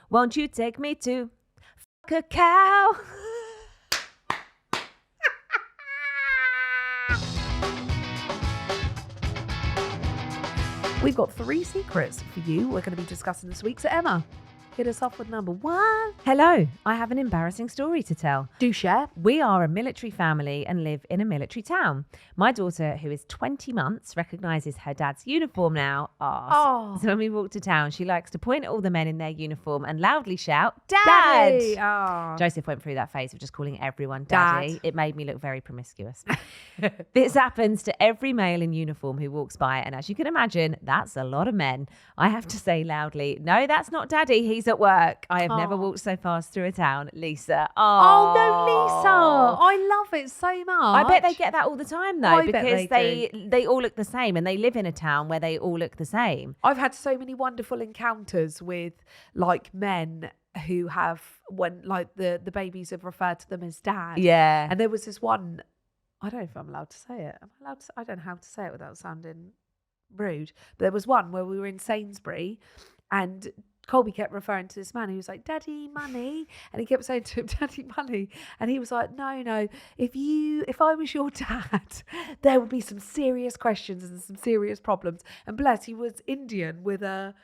Won't you take me to fuck a cow? We've got 3 secrets for you we're going to be discussing this week. So Emma, hit us off with number 1. Hello, I have an embarrassing story to tell. Do share. We are a military family and live in a military town. My daughter, who is 20 months, recognises her dad's uniform now. Oh. So when we walk to town, she likes to point at all the men in their uniform and loudly shout, Dad! Daddy! Oh. Joseph went through that phase of just calling everyone Daddy. Dad. It made me look very promiscuous. This happens to every male in uniform who walks by, and as you can imagine, that's a lot of men. I have to say loudly, no, that's not Daddy, he's at work. I have never walked so fast through a town. Lisa. Oh, no, Lisa. I love it so much. I bet they get that all the time, though, I bet because they they all look the same, and they live in a town where they all look the same. I've had so many wonderful encounters with like men who have, when like the babies have referred to them as dad. Yeah. And there was this one, I don't know if I'm allowed to say it. I don't know how to say it without sounding rude. But there was one where we were in Sainsbury and Colby kept referring to this man. He was like, Daddy, money. And he kept saying to him, Daddy, money. And he was like, no, if I was your dad, there would be some serious questions and some serious problems. And bless, he was Indian with a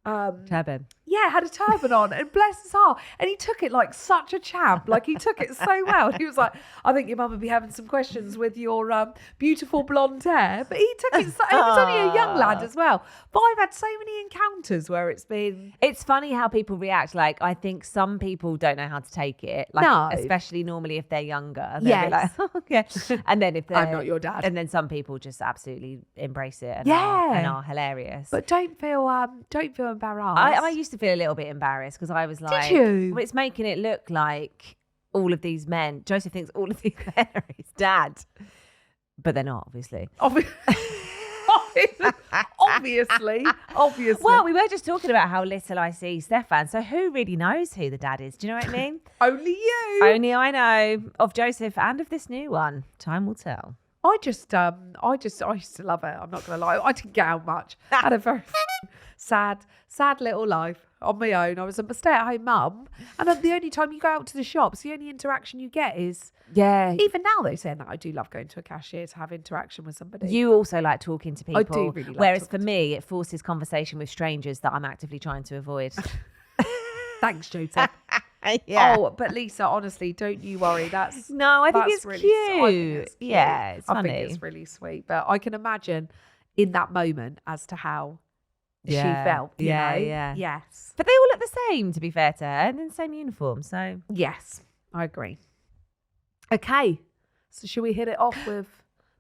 Turban. Yeah, had a turban on, and bless his heart. And he took it like such a champ. Like, he took it so well. He was like, I think your mum would be having some questions with your beautiful blonde hair. But he took it so, he was only a young lad as well. But I've had so many encounters where it's been... It's funny how people react. Like, I think some people don't know how to take it. Like, No. especially normally if they're younger. They'll be Yes. like, oh, okay. And then if they're... I'm not your dad. And then some people just absolutely embrace it and, Yeah. are hilarious. But don't feel embarrassed. I used to feel a little bit embarrassed because I was like, you? Well, it's making it look like all of these men, Joseph thinks all of these men are his dad. But they're not, obviously. Obviously. Well, we were just talking about how little I see Stefan. So who really knows who the dad is? Do you know what I mean? Only you. Only I know of Joseph and of this new one. Time will tell. I used to love it. I'm not going to lie. I didn't get out much. I had a very sad little life on my own. I was a stay-at-home mum. And the only time you go out to the shops, the only interaction you get is... Yeah. Even now, they say that I do love going to a cashier to have interaction with somebody. You also like talking to people. I do really like whereas talking for me, it forces conversation with strangers that I'm actively trying to avoid. Thanks, Joseph. Yeah. Oh, but Lisa, honestly, don't you worry. I think it's really, cute. I think it's cute. Yeah, it's funny. I think it's really sweet. But I can imagine in that moment as to how she felt. You know? Yeah. Yes. But they all look the same, to be fair to her, and in the same uniform. So Yes, I agree. Okay, so should we hit it off with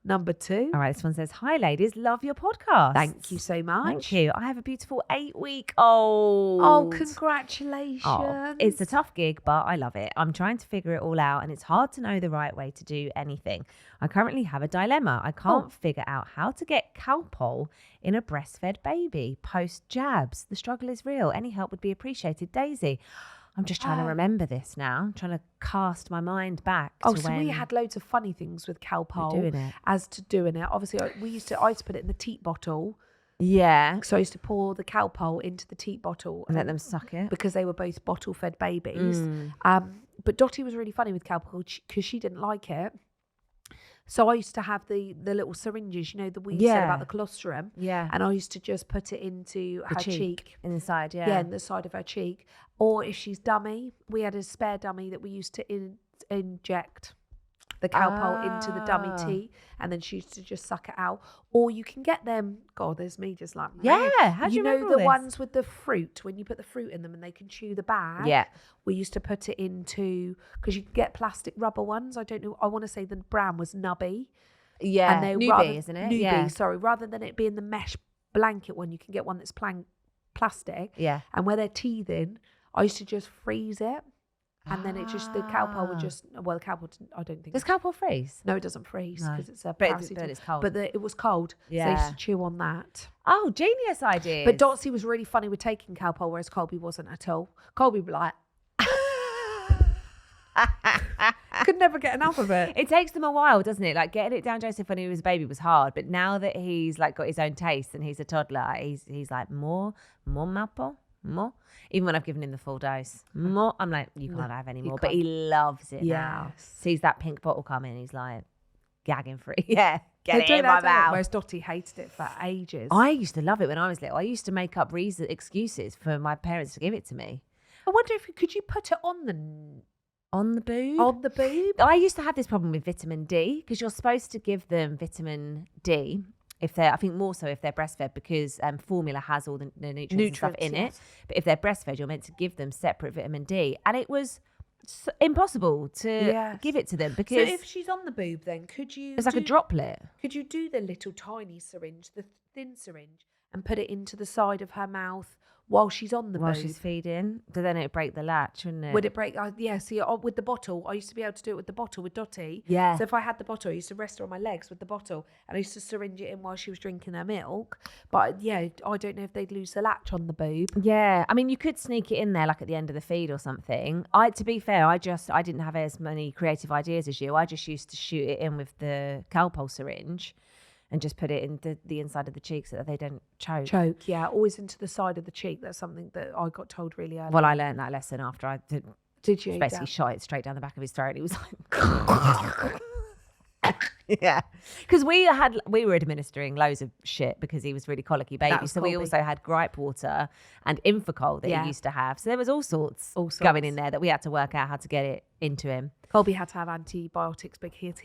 number 2? all right, this one says, "Hi ladies, love your podcast. Thank you so much. Thank you. I have a beautiful 8-week-old. Oh, congratulations. Oh, it's a tough gig, but I love it. I'm trying to figure it all out, and it's hard to know the right way to do anything. I currently have a dilemma. I can't figure out how to get Calpol in a breastfed baby post jabs. The struggle is real. Any help would be appreciated. Daisy." I'm just trying to remember this now. I'm trying to cast my mind back. We had loads of funny things with Calpol doing it. as to doing it. Obviously, I used to put it in the teat bottle. Yeah. So I used to pour the Calpol into the teat bottle And let them suck it. because they were both bottle-fed babies. But Dottie was really funny with Calpol because she didn't like it. So I used to have the little syringes, you know, that we said about the colostrum. Yeah. And I used to just put it into her cheek. Inside, yeah. Yeah, in the side of her cheek. Or if she's dummy, we had a spare dummy that we used to inject the Calpol into the dummy tea, and then she used to just suck it out. Or you can get them. God, there's me just like how do you know remember the all this? ones with the fruit when you put the fruit in them and they can chew the bag. Yeah. We used to put it into because you can get plastic rubber ones. I don't know. I want to say the brand was Nubby. Yeah. And they Newbie, isn't it? Newbie, Yeah. sorry. Rather than it being the mesh blanket one, you can get one that's plastic. Yeah. And where they're teething, I used to just freeze it. And then it just, the Calpol would just, well, the Calpol, I don't think. Does Calpol freeze? No, it doesn't freeze because it's a But paracetamol. it's cold. But it was cold. So they used to chew on that. Oh, genius idea. But Dotsy was really funny with taking Calpol, whereas Colby wasn't at all. Colby would be like, could never get enough of it. It takes them a while, doesn't it? Like getting it down Joseph when he was a baby was hard, but now that he's like got his own taste and he's a toddler, he's like more Calpol. more. Even when I've given him the full dose, more. I'm like, you can't have any more. But he loves it now. Sees that pink bottle come in, he's like, gagging for it. Yeah, get it in my mouth. Whereas Dottie hated it for ages. I used to love it when I was little. I used to make up excuses for my parents to give it to me. I wonder if could you put it on the boob? On the boob? I used to have this problem with vitamin D because you're supposed to give them vitamin D if they're, I think more so if they're breastfed, because formula has all the nutrients and stuff in it. But if they're breastfed, you're meant to give them separate vitamin D, and it was impossible to give it to them because. So if she's on the boob, then could you? It's like a droplet. Could you do the little tiny syringe, the thin syringe, and put it into the side of her mouth while she's on the boob? While she's feeding. But then it'd break the latch, wouldn't it? Would it break? Yeah, see, with the bottle, I used to be able to do it with the bottle with Dottie. Yeah. So if I had the bottle, I used to rest her on my legs with the bottle, and I used to syringe it in while she was drinking her milk. But yeah, I don't know if they'd lose the latch on the boob. Yeah, I mean, you could sneak it in there like at the end of the feed or something. To be fair, I didn't have as many creative ideas as you. I just used to shoot it in with the Calpol syringe and just put it in the inside of the cheek so that they don't choke. Yeah, always into the side of the cheek. That's something that I got told really early. Well, I learned that lesson after I did. Did you? Basically shot it straight down the back of his throat. He was like... Yeah, because we were administering loads of shit because he was really colicky baby. So we also had gripe water and Infocol that he used to have. So there was all sorts going in there that we had to work out how to get it into him. Colby had to have antibiotics because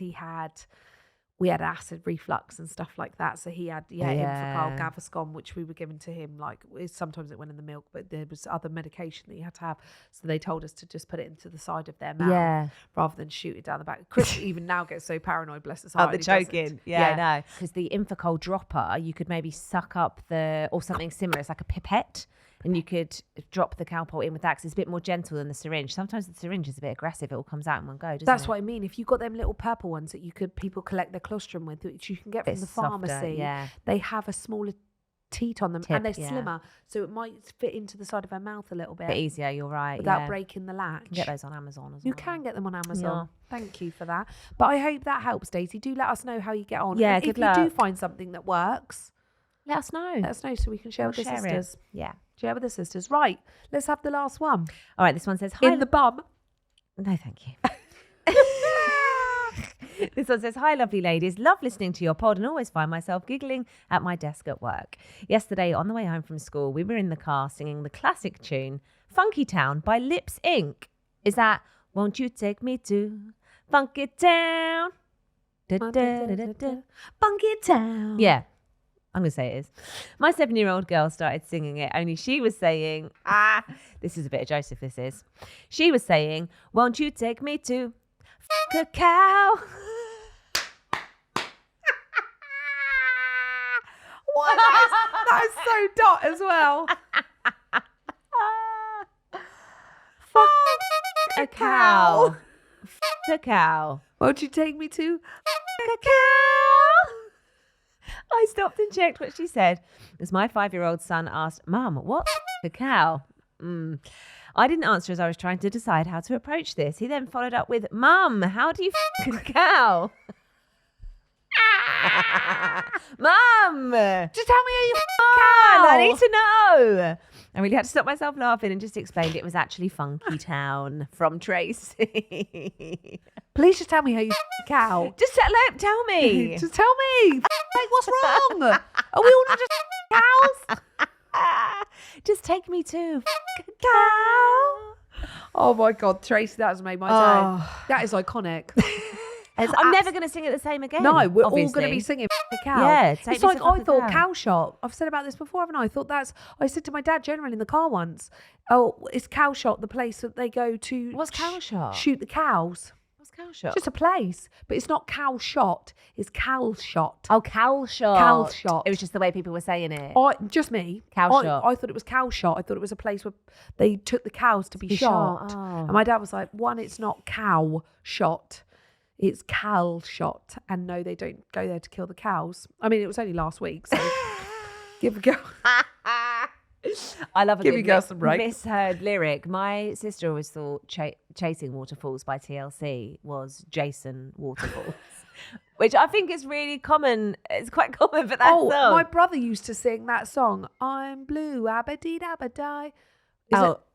we had acid reflux and stuff like that. So he had Infocol, Gaviscon, which we were given to him. Like sometimes it went in the milk, but there was other medication that he had to have. So they told us to just put it into the side of their mouth rather than shoot it down the back. Chris even now gets so paranoid, bless his heart. Oh, the choking. Yeah, I know. Because the Infocol dropper, you could maybe suck up or something similar. It's like a pipette. And you could drop the Calpol in with that because it's a bit more gentle than the syringe. Sometimes the syringe is a bit aggressive. It all comes out in one go, doesn't it? That's what I mean. If you've got them little purple ones that people collect their colostrum with, which you can get from the pharmacy, they have a smaller teat on them and they're slimmer. So it might fit into the side of her mouth a little bit. Bit easier, you're right. Without breaking the latch. You can get those on Amazon as well. You can get them on Amazon. Yeah. Thank you for that. But I hope that helps, Daisy. Do let us know how you get on. Yeah, and good luck. If you do find something that works, let us know. Let us know so we can share with the sisters. Yeah. Share with the sisters. Right. Let's have the last one. All right. This one says, hi. In the bum. No, thank you. This one says, hi, lovely ladies. Love listening to your pod and always find myself giggling at my desk at work. Yesterday, on the way home from school, we were in the car singing the classic tune, Funkytown by Lips Inc. Is that, won't you take me to Funkytown? Funkytown. Yeah. I'm going to say it is. My 7-year-old girl started singing it, only she was saying, this is a bit of Joseph, this is. She was saying, won't you take me to a cow? What? That is so Dot as well. Fuck a cow. Fuck a cow. Won't you take me to a cow? I stopped and checked what she said as my 5-year-old son asked, Mum, what's a cow? I didn't answer as I was trying to decide how to approach this. He then followed up with, Mum, how do you f*** a cow? Mum! Just tell me how you f*** a cow. I need to know. I really had to stop myself laughing and just explained it was actually Funkytown from Tracy. Please just tell me how you f*** a cow. Just tell me. Just tell me. Like, what's wrong? Are we all not just cows? Just take me to a cow. Oh my God, Tracy, that has made my day. That is iconic. I'm never going to sing it the same again. No, we're obviously. all going to be singing a cow. Yeah, it's like I thought cow shot. I've said about this before, haven't I? I said to my dad generally in the car once, oh, is cow shot the place that they go to? What's cow shot? Shoot the cows. What's cow shot? Just a place, but it's not cow shot. It's cow shot. Oh, cow shot. Cow shot. It was just the way people were saying it. Just me. Cow shot. I thought it was cow shot. I thought it was a place where they took the cows to be shot. Oh. And my dad was like, one, it's not cow shot. It's cow shot. And no, they don't go there to kill the cows. I mean, it was only last week, so give a girl. I love a give a girl some break. Misheard lyric. My sister always thought Chasing Waterfalls by TLC was Jason Waterfalls, which I think is really common. It's quite common for that song. My brother used to sing that song. I'm blue, abba-dee-dabba-die.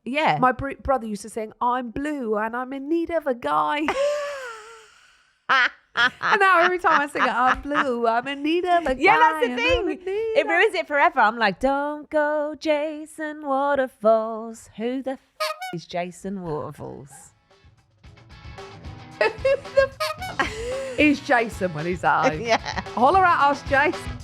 Yeah. My brother used to sing, I'm blue and I'm in need of a guy. And now every time I sing it, I'm blue, I'm in need of a guy. Yeah, that's the thing. It ruins it forever. I'm like, don't go Jason Waterfalls. Who the is Jason Waterfalls? Who the is Jason when he's at home? Yeah. Holler at us, Jason.